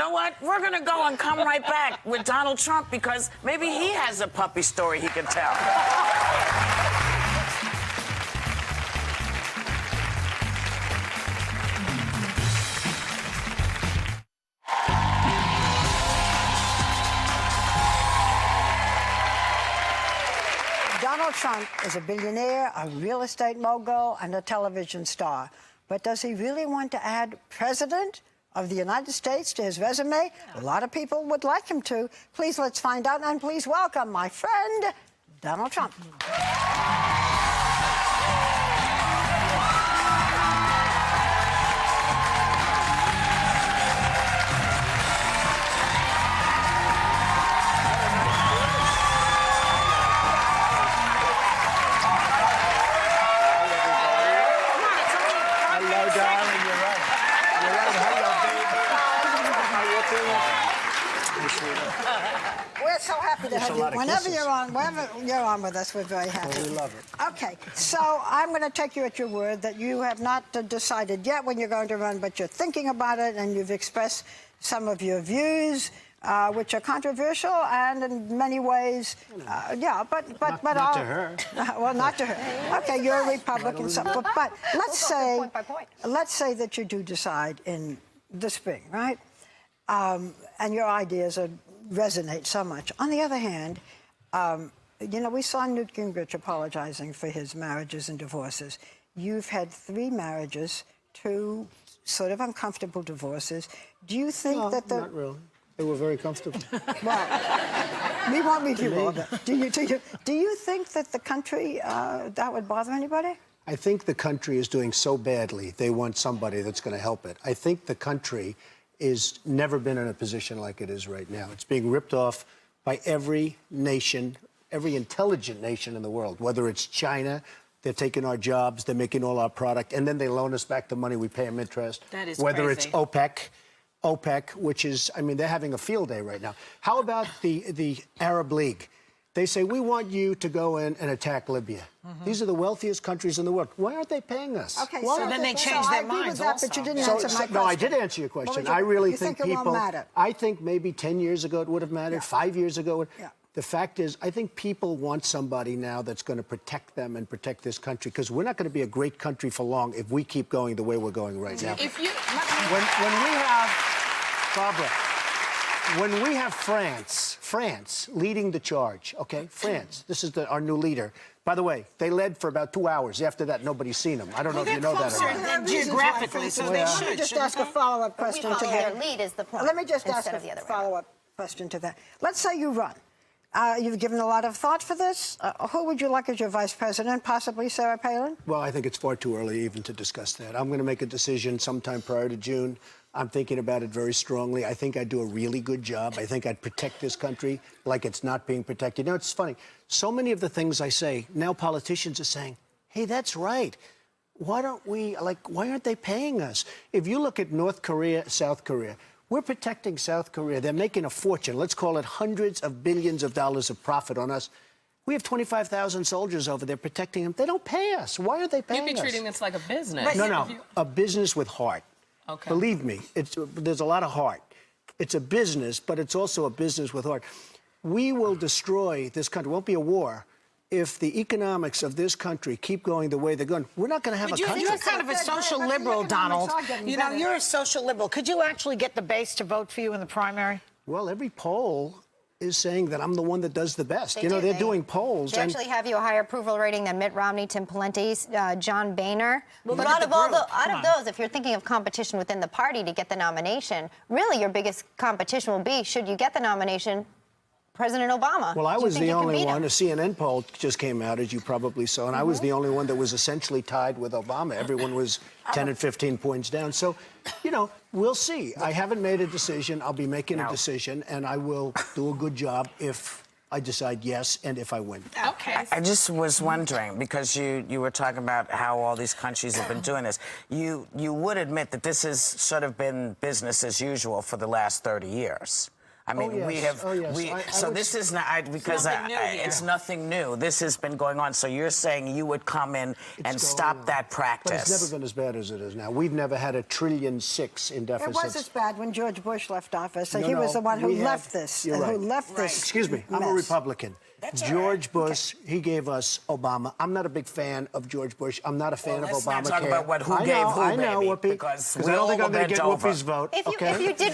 know what? We're going to go and come right back with Donald Trump because maybe he has a puppy story he can tell. Donald Trump is a billionaire, a real estate mogul, and a television star. But does he really want to add President of the United States to his resume? A lot of people would like him to. Please, let's find out, and please welcome my friend, Donald Trump. We're so happy to have you. Whenever you're on with us, we're very happy. Well, we love it. Okay, so I'm going to take you at your word that you have not decided yet when you're going to run, but you're thinking about it, and you've expressed some of your views, which are controversial and in many ways, yeah, but not to her. Well, not to her. Okay, you're a Republican, so, but let's say that you do decide in the spring, right? And your ideas resonate so much. On the other hand, you know, we saw Newt Gingrich apologizing for his marriages and divorces. You've had 3 marriages, 2 sort of uncomfortable divorces. Do you think that not really. They were very comfortable. Well, we won't review all that. Do you think that the country, that would bother anybody? I think the country is doing so badly, they want somebody that's going to help it. I think the country is never been in a position like it is right now. It's being ripped off by every nation, every intelligent nation in the world, whether it's China. They're taking our jobs, they're making all our product, and then they loan us back the money, we pay them interest. That is whether crazy. It's OPEC, which is, I mean, they're having a field day right now. How about the Arab League? They say, we want you to go in and attack Libya. These are the wealthiest countries in the world. Why aren't they paying us? Okay, so then they change their minds also. But you didn't answer my question. No, I did answer your question. I really think people... it won't matter? I think maybe 10 years ago it would have mattered, 5 years ago. Yeah. The fact is, I think people want somebody now that's going to protect them and protect this country, because we're not going to be a great country for long if we keep going the way we're going right now. If you... When we have... Barbara, when we have France leading the charge, okay? France, this is our new leader. By the way, they led for about 2 hours. After that, nobody's seen them. I don't know if you know that or not. Geographically, so they should. Let me just ask a follow-up question to that. Their lead is the point. Let me just ask a follow-up question to that. Let's say you run. You've given a lot of thought for this. Who would you like as your vice president? Possibly Sarah Palin? Well, I think it's far too early even to discuss that. I'm going to make a decision sometime prior to June. I'm thinking about it very strongly. I think I'd do a really good job. I think I'd protect this country like it's not being protected. You know, it's funny. So many of the things I say, now politicians are saying, hey, that's right. Why don't we, why aren't they paying us? If you look at North Korea, South Korea, we're protecting South Korea. They're making a fortune. Let's call it hundreds of billions of dollars of profit on us. We have 25,000 soldiers over there protecting them. They don't pay us. Why aren't they paying us? You'd be treating this like a business. No, a business with heart. Okay. Believe me, there's a lot of heart. It's a business, but it's also a business with heart. We will destroy this country. It won't be a war if the economics of this country keep going the way they're going. We're not going to have a country. You're kind of a social liberal, Donald. You know, you're a social liberal. Could you actually get the base to vote for you in the primary? Well, every poll is saying that I'm the one that does the best. They're doing polls. They actually have you a higher approval rating than Mitt Romney, Tim Pawlenty, John Boehner. But out of those, if you're thinking of competition within the party to get the nomination, really your biggest competition will be, should you get the nomination, President Obama. Well, I was the only one. A CNN poll just came out, as you probably saw, and I was the only one that was essentially tied with Obama. Everyone was 10 and 15 points down. So, you know, we'll see. I haven't made a decision. I'll be making a decision, and I will do a good job if I decide yes and if I win. Okay. I just was wondering, because you were talking about how all these countries have been doing this. You would admit that this has sort of been business as usual for the last 30 years. I mean, we have. So this is not because it's nothing new. This has been going on. So you're saying you would come in and stop that practice? But it's never been as bad as it is now. We've never had $1.6 trillion in deficits. It was as bad when George Bush left office. So he was the one who left this. You're right. Who left this. Excuse me. I'm a Republican. George Bush, he gave us Obama. I'm not a big fan of George Bush. I'm not a fan of Obamacare. Let's not talk about who gave who, I know, baby, Whoopi. because I don't think I'm going to get Whoopi's vote. If you did,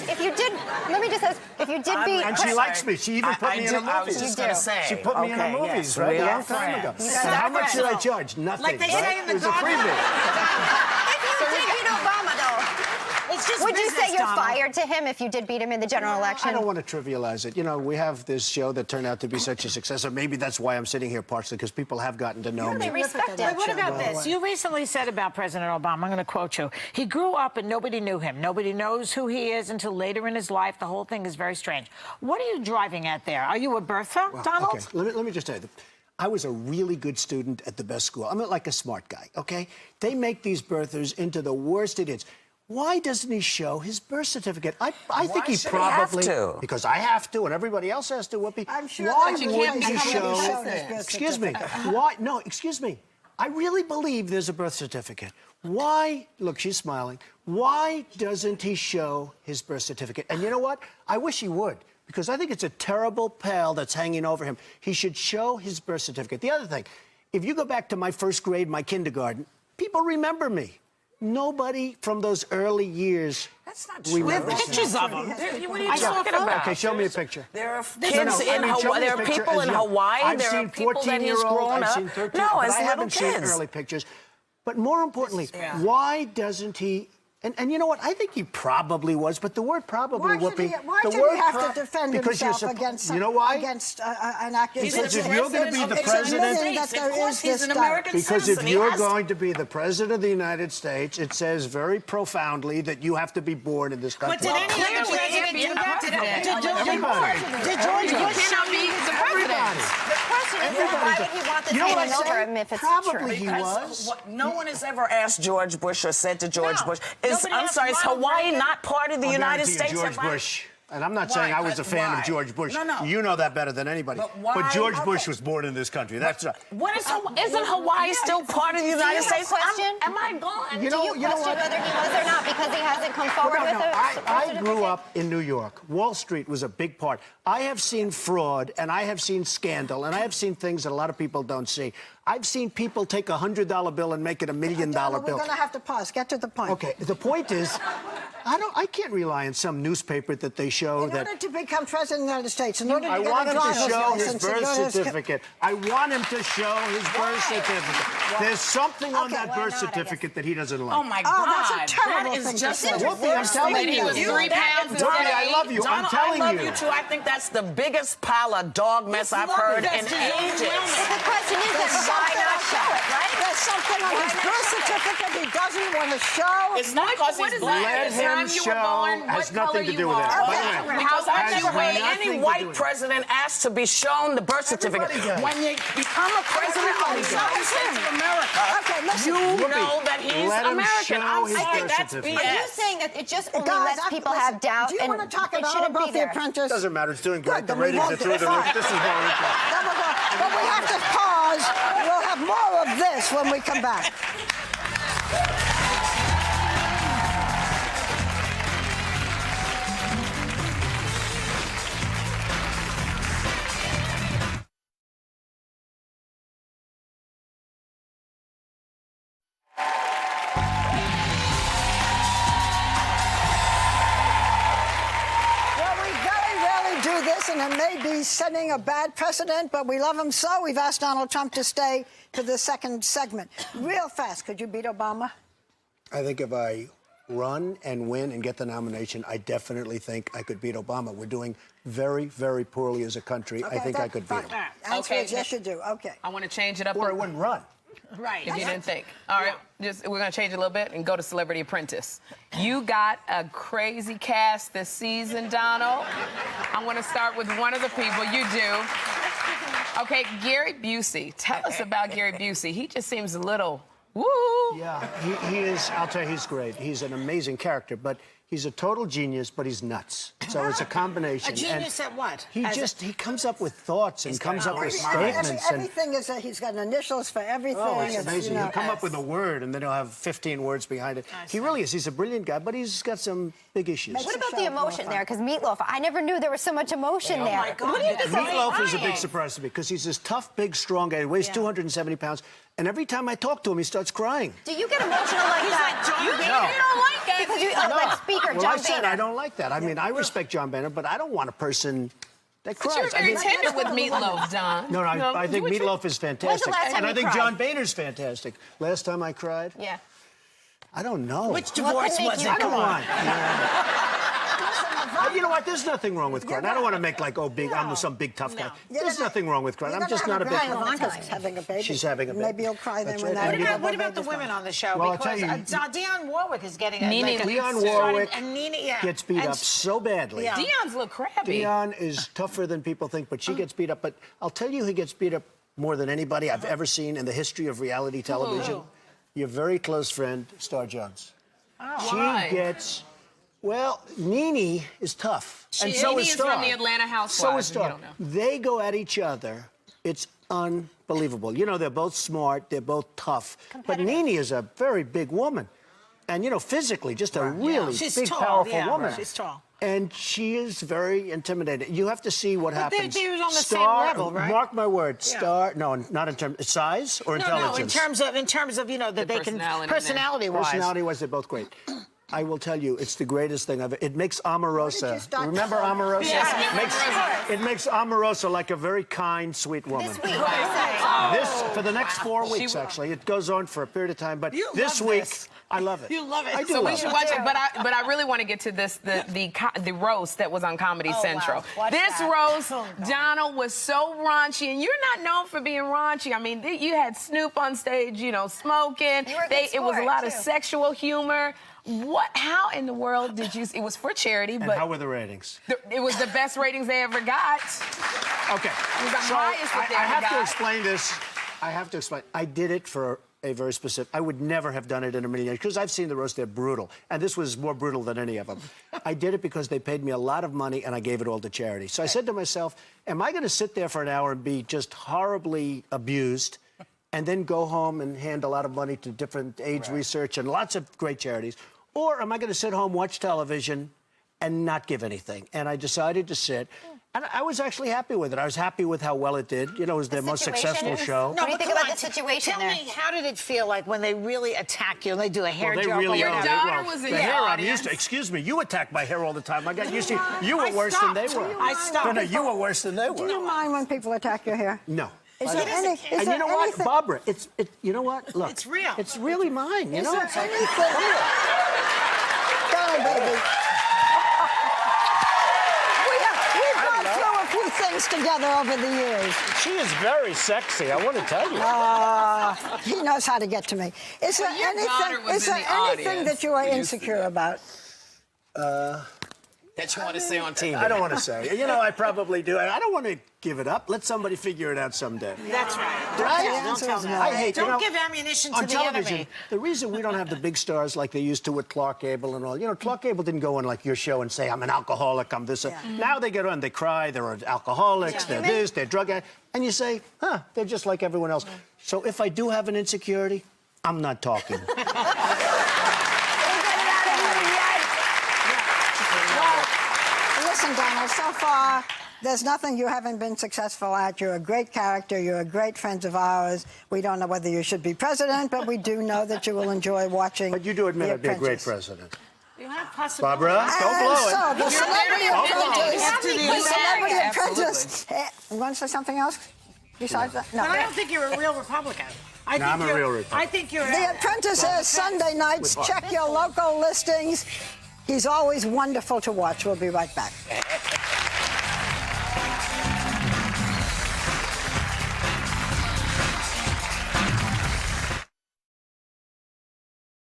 let me just ask, if you did beat... And she likes me. She even put me in her movies. I was just going to say. She put me in her movies, right? A long time ago. So how much did I judge? Nothing. Like they say in the It was a freebie. If you did beat Obama, though... Would you say you're fired to him if you did beat him in the general election? I don't want to trivialize it. You know, we have this show that turned out to be such a success, or maybe that's why I'm sitting here partially, because people have gotten to know me. Respect But what about this? You recently said about President Obama, I'm going to quote you, he grew up and nobody knew him. Nobody knows who he is until later in his life. The whole thing is very strange. What are you driving at there? Are you a birther, Donald? Okay, let me just tell you. I was a really good student at the best school. I'm like a smart guy, okay? They make these birthers into the worst idiots. Why doesn't he show his birth certificate? I think he probably... He have to? Because I have to, and everybody else has to, Whoopi. I'm sure why that you wouldn't can't he show... Excuse me. Why? No, excuse me. I really believe there's a birth certificate. Why... Look, she's smiling. Why doesn't he show his birth certificate? And you know what? I wish he would, because I think it's a terrible pall that's hanging over him. He should show his birth certificate. The other thing, if you go back to my first grade, my kindergarten, people remember me. Nobody from those early years. That's not true. We have pictures of them. What are you talking about? Okay, show me a picture. There are kids in Hawaii. There are people in Hawaii. There are people that he's grown up. No, as little kids. I haven't seen early pictures. But more importantly, why doesn't he? And you know what? I think he probably was, but the word probably, Whoopi... Why should he have to defend himself against... You know why? Against an accusation? Because if you're going to be the president... Because if you're going to be the president of the United States, it says very profoundly that you have to be born in this country. But did any other president do that? Did George Bush cannot be the president? The question is, why would he want this hanging over him if it's Probably true? he was. No one has ever asked George Bush or said to George Bush, I'm sorry, is Hawaii not part of the United States? George Bush. And I'm not saying I was a fan of George Bush. No. You know that better than anybody. But George Bush was born in this country. That's right. Isn't Hawaii still part of the United States? Am I gone? Do you question whether he was or not because he hasn't come forward with it? I grew up in New York. Wall Street was a big part. I have seen fraud, and I have seen scandal, and I have seen things that a lot of people don't see. I've seen people take a $100 bill and make it $1 million bill. We're going to have to pause. Get to the point. Okay, the point is, I can't rely on some newspaper that they show that... In order to become president of the United States, in order to I get want a him to driver's show his license, birth certificate. I want him to show his birth certificate. There's something on that birth certificate that he doesn't like. Oh, my God. That's a terrible thing to say. Whoopi, I'm telling you. He was 3 pounds. Whoopi, I love you. I'm telling you. I love you, too. I think that's the biggest pile of dog mess I've heard in ages. The question is, why not show it, right? There's something on his birth certificate he doesn't want to show. It's not because he's black. Let him show. Has nothing to do with it. By the way, How's that Any white president asked to be shown the birth certificate. When you become a president of the United States of America, you know that he's American. I'm sorry, that's BS. Are you saying that it just only lets people have doubt? Do you want to talk at all about The Apprentice? Doesn't matter. It's doing great. The Good, then we ratings are won't through the roof. This is more interesting. But we have to pause. We'll have more of this when we come back. And it may be setting a bad precedent, but we love him so. We've asked Donald Trump to stay for the second segment. Real fast, could you beat Obama? I think if I run and win and get the nomination, I definitely think I could beat Obama. We're doing very, very poorly as a country. I think I could beat him. Answer is yes, you do. Okay. I want to change it up. Or I wouldn't run. Right. If you didn't think. All right. We're going to change it a little bit and go to Celebrity Apprentice. You got a crazy cast this season, Donald. I want to start with one of the people. You do. Okay, Gary Busey. Tell us about Gary Busey. He just seems a little woo. Yeah, he is. I'll tell you, he's great. He's an amazing character, but He's a total genius, but he's nuts. So it's a combination. A genius at what? He comes up with thoughts and comes up with statements. Everything is that he's got initials for everything. Oh, it's amazing. You know, He'll come up with a word, and then he'll have 15 words behind it. He really is. He's a brilliant guy, but he's got some big issues. What about the emotion there? Because Meatloaf, I never knew there was so much emotion there. My God. What do you think? Meatloaf is a big surprise to me because he's this tough, big, strong guy. He weighs 270 pounds. And every time I talk to him, he starts crying. Do you get emotional like that? You don't like that. Because you, like speaker Well, John I said Boehner. I don't like that. I mean, I respect John Boehner, but I don't want a person that cries. But you're very tender with Meatloaf, Don. No, I think Meatloaf is fantastic. last time And I you think cried? John Boehner's fantastic. Last time I cried? Yeah. I don't know. Which divorce was it? Come on. You know what? There's nothing wrong with crying. I don't want to make like, oh, big. I'm some big tough guy. There's nothing wrong with crying. I'm just not a big. Ivanka's having a baby. She's having a baby. Maybe you'll cry then That's when right. that. What about the women on the show? Well, I'll because tell you, Dionne Warwick is getting a Dionne Warwick and Nina, gets beat up so badly. Yeah. Dion's look crabby. Dionne is tougher than people think, but she gets beat up. But I'll tell you who gets beat up more than anybody I've ever seen in the history of reality television. Your very close friend, Star Jones. Why? She gets... Well, Nene is tough, and so Nene is is Star. from the Atlanta Housewives. So is if you Star. don't know. They go at each other. It's unbelievable. You know, they're both smart. They're both tough. But Nene is a very big woman, and you know, physically, just a really She's big, tall, powerful woman. She's tall. And she is very intimidating. You have to see what happens. They're on the same Star, level, right? Mark my word, Star. No, not in terms of size or intelligence. No, in terms of you know that they can personality-wise. Personality-wise, they're both great. I will tell you, it's the greatest thing ever. It makes Omarosa. Remember Omarosa? Yes. It makes Omarosa like a very kind, sweet woman. This week, This for the next 4 weeks, actually. It goes on for a period of time, but this love week, this. I love it. You love it. I do So we love should it. watch it, but I really want to get to this the roast that was on Comedy Central. Watch This that. roast, Donald was so raunchy, and you're not known for being raunchy. I mean, you had Snoop on stage, you know, smoking. You were a good It was a sport, lot of too. sexual humor. How in the world did you? It was for charity, And but how were the ratings? it was the best ratings they ever got. Okay. It was the So highest that they I ever have to got. explain this. I have to explain. I did it for a very specific... I would never have done it in a million years, because I've seen the roast. They're brutal. And this was more brutal than any of them. I did it because they paid me a lot of money, and I gave it all to charity. So I said to myself, am I going to sit there for an hour and be just horribly abused and then go home and hand a lot of money to different AIDS research and lots of great charities? Or am I going to sit home, watch television, and not give anything? And I decided to sit. And I was actually happy with it. I was happy with how well it did. You know, it was their most successful show. What do you think about the situation Tell there? me, how did it feel like when they really attack you and they do a hair Well, they joke? really or are. whatever? Your daughter Well, was in the the hair I'm audience. used to. Excuse me, you attack my hair all the time. I got used to. You were I worse than they stopped. were. I stopped. No, you were worse than they Do you were. mind when people attack your hair? No. Is I there don't. any? Is And there you know what, anything, Barbara? You know what? Look, It's real. It's really mine. You Is know, there it's like anything? Go, baby. We've gone through a few things together over the years. she is very sexy. I want to tell you. He knows how to get to me. Is there your daughter anything? was Is in there the anything audience. that you are insecure about? That you want to say on TV. I don't want to say. You know, I probably do. I don't want to give it up. Let somebody figure it out someday. That's right. Right? Don't tell them. I hate. Don't you know, give ammunition to on the television, enemy. the reason we don't have the big stars like they used to with Clark Gable and all, you know, Clark Gable didn't go on like your show and say, I'm an alcoholic, I'm this. Now they get on, they cry, they're alcoholics, they're this, they're drug addicts, and you say, huh, they're just like everyone else. So if I do have an insecurity, I'm not talking. Listen, Donald, so far, there's nothing you haven't been successful at. You're a great character. You're a great friend of ours. We don't know whether you should be president, but we do know that you will enjoy watching. But you do admit The I'd be a great Apprentice. president. You have possibilities. Barbara, don't blow it. So, the Celebrity married. Apprentice. After the The Celebrity Absolutely. Apprentice. You want to say something else besides that? No. But I don't think you're a real Republican. I No, think I'm a you're- real Republican. I think you're. The Apprentice is Sunday nights. With Check your local listings. He's always wonderful to watch. We'll be right back.